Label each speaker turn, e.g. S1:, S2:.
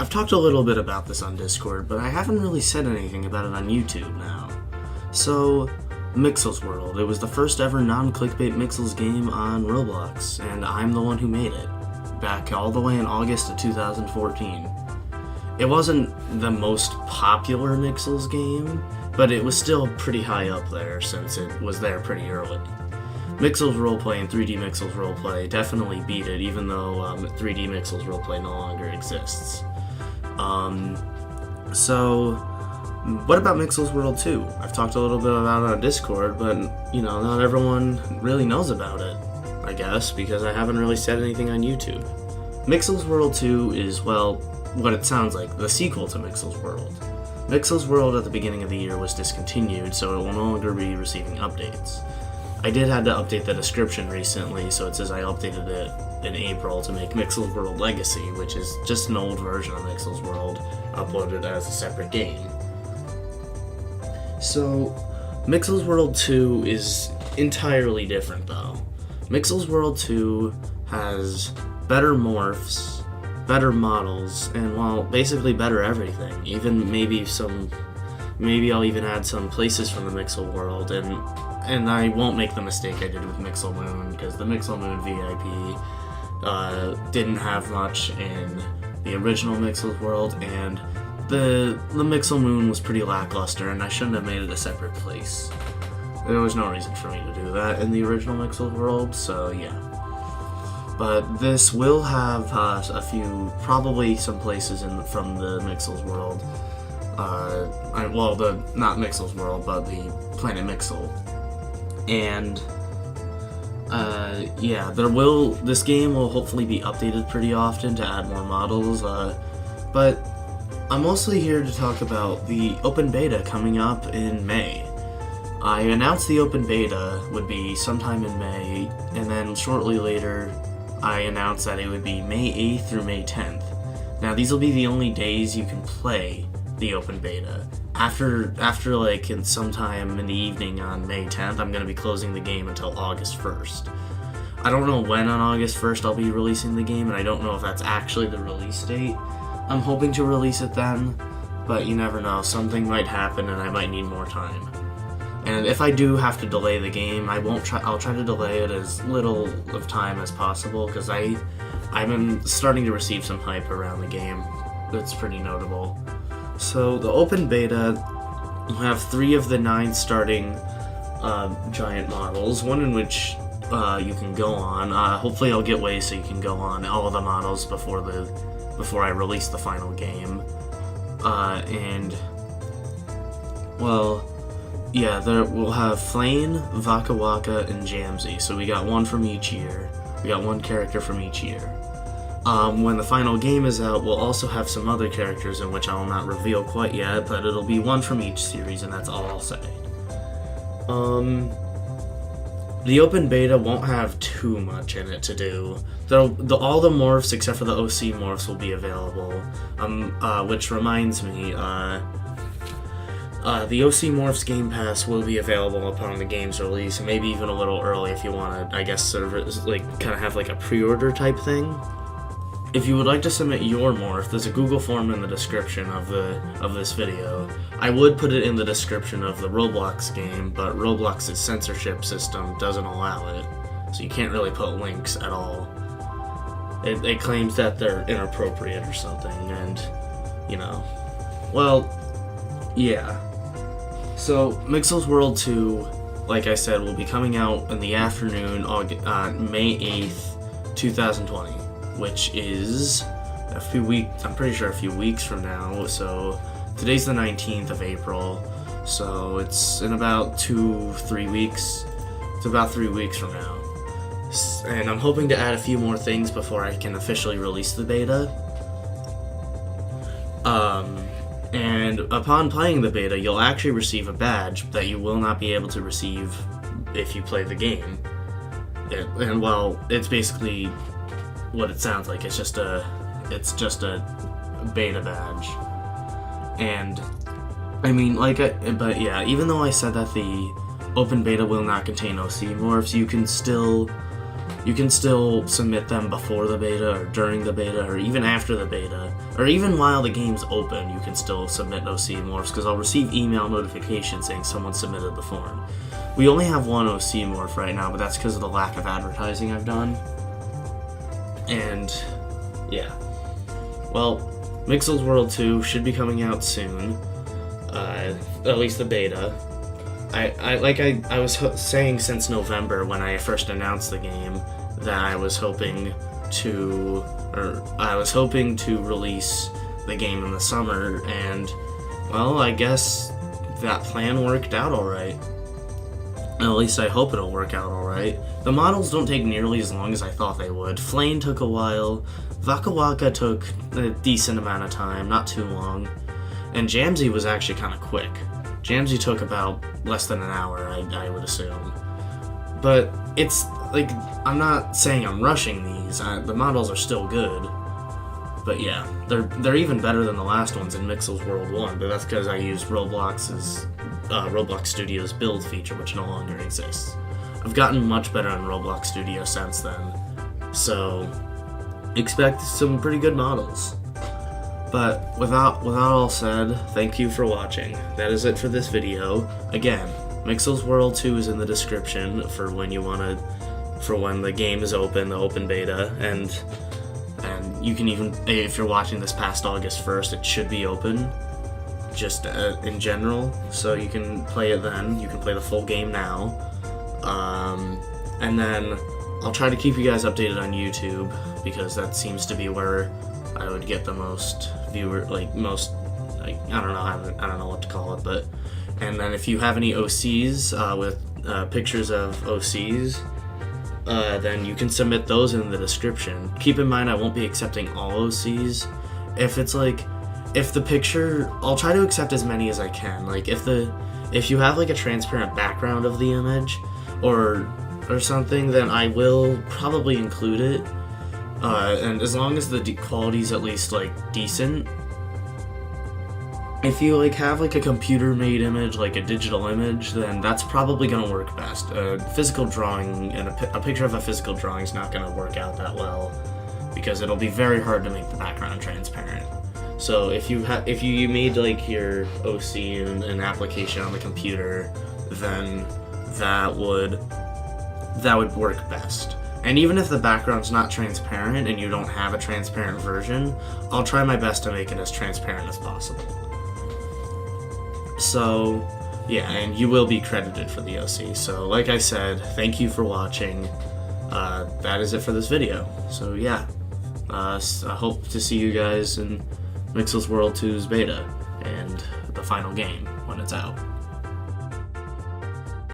S1: I've talked a little bit about this on Discord, but I haven't really said anything about it on YouTube now. So, Mixels World. It was the first ever non-clickbait Mixels game on Roblox, and I'm the one who made it, back all the way in August of 2014. It wasn't the most popular Mixels game, but it was still pretty high up there since it was there pretty early. Mixels Roleplay and 3D Mixels Roleplay definitely beat it, even though 3D Mixels Roleplay no longer exists. So, what about Mixels World 2? I've talked a little bit about it on Discord, but, not everyone really knows about it, I guess, because I haven't really said anything on YouTube. Mixels World 2 is, well, what it sounds like, the sequel to Mixels World. Mixels World at the beginning of the year was discontinued, so it will no longer be receiving updates. I did have to update the description recently, so it says I updated it in April to make Mixels World Legacy, which is just an old version of Mixels World uploaded as a separate game. So, Mixels World 2 is entirely different though. Mixels World 2 has better morphs, better models, and well, basically better everything. Even maybe I'll even add some places from the Mixel World, and I won't make the mistake I did with Mixel Moon, because the Mixel Moon VIP didn't have much in the original Mixel World, and the Mixel Moon was pretty lackluster, and I shouldn't have made it a separate place. There was no reason for me to do that in the original Mixel World, so yeah. But this will have probably some places from the Mixels World. Not Mixels World, but the Planet Mixel. And this game will hopefully be updated pretty often to add more models, but I'm mostly here to talk about the open beta coming up in May. I announced the open beta would be sometime in May, and then shortly later I announced that it would be May 8th through May 10th. Now these will be the only days you can play the open beta. After sometime in the evening on May 10th, I'm going to be closing the game until August 1st. I don't know when on August 1st I'll be releasing the game, and I don't know if that's actually the release date. I'm hoping to release it then, but you never know. Something might happen and I might need more time. And if I do have to delay the game, I'll try to delay it as little of time as possible, because I'm starting to receive some hype around the game. That's pretty notable. So the open beta will have 3 of the 9 starting giant models, one in which you can go on. Hopefully I'll get ways so you can go on all of the models before I release the final game. We'll have Flane, Vaka Waka, and Jamsey. So we got one from each year. We got one character from each year. When the final game is out, we'll also have some other characters in which I will not reveal quite yet, but it'll be one from each series, and that's all I'll say. The open beta won't have too much in it to do. All the morphs except for the OC morphs will be available. Which reminds me, the OC Morphs Game Pass will be available upon the game's release, and maybe even a little early if you want to, I guess, sort of kind of have like a pre-order type thing. If you would like to submit your morph, there's a Google form in the description of this video. I would put it in the description of the ROBLOX game, but Roblox's censorship system doesn't allow it, so you can't really put links at all. It claims that they're inappropriate or something, and, yeah. So, Mixels World 2, like I said, will be coming out in the afternoon on May 8th, 2020, which is I'm pretty sure a few weeks from now. So, today's the 19th of April, so it's in about 2-3 weeks. It's about 3 weeks from now. And I'm hoping to add a few more things before I can officially release the beta. And upon playing the beta, you'll actually receive a badge that you will not be able to receive if you play the game. It's basically what it sounds like. It's just a beta badge. And even though I said that the open beta will not contain OC morphs, you can still you can still submit them before the beta, or during the beta, or even after the beta, or even while the game's open, you can still submit OC morphs, because I'll receive email notifications saying someone submitted the form. We only have one OC morph right now, but that's because of the lack of advertising I've done. And, yeah. Well, Mixels World 2 should be coming out soon, at least the beta. I was saying since November when I first announced the game that I was hoping to release the game in the summer, and well, I guess that plan worked out alright. At least I hope it'll work out alright. The models don't take nearly as long as I thought they would. Flame took a while, Waka Waka took a decent amount of time, not too long, and Jamsy was actually kind of quick. Jamsy took about less than an hour, I would assume. But it's, like, I'm not saying I'm rushing these, the models are still good. But yeah, they're even better than the last ones in Mixels World 1, but that's because I used Roblox's, Roblox Studio's build feature, which no longer exists. I've gotten much better on Roblox Studio since then, so expect some pretty good models. But without all said, thank you for watching. That is it for this video. Again, Mixels World 2 is in the description for when when the game is open, the open beta, and you can even, if you're watching this past August 1st, it should be open, just in general, so you can play it then. You can play the full game now, and then I'll try to keep you guys updated on YouTube, because that seems to be where I would get the most I don't know what to call it, but, and then if you have any OCs with pictures of OCs, then you can submit those in the description. Keep in mind I won't be accepting all OCs. If the picture, I'll try to accept as many as I can. Like if you have like a transparent background of the image or something, then I will probably include it. And as long as the quality's at least like decent. If you like have like a computer-made image, like a digital image, then that's probably gonna work best. A physical drawing and a picture of a physical drawing is not gonna work out that well, because it'll be very hard to make the background transparent. So if you made like your OC in an application on the computer, then that would work best. And even if the background's not transparent and you don't have a transparent version, I'll try my best to make it as transparent as possible. So, yeah, and you will be credited for the OC. So, like I said, thank you for watching. That is it for this video. So, yeah, I hope to see you guys in Mixels World 2's beta and the final game when it's out.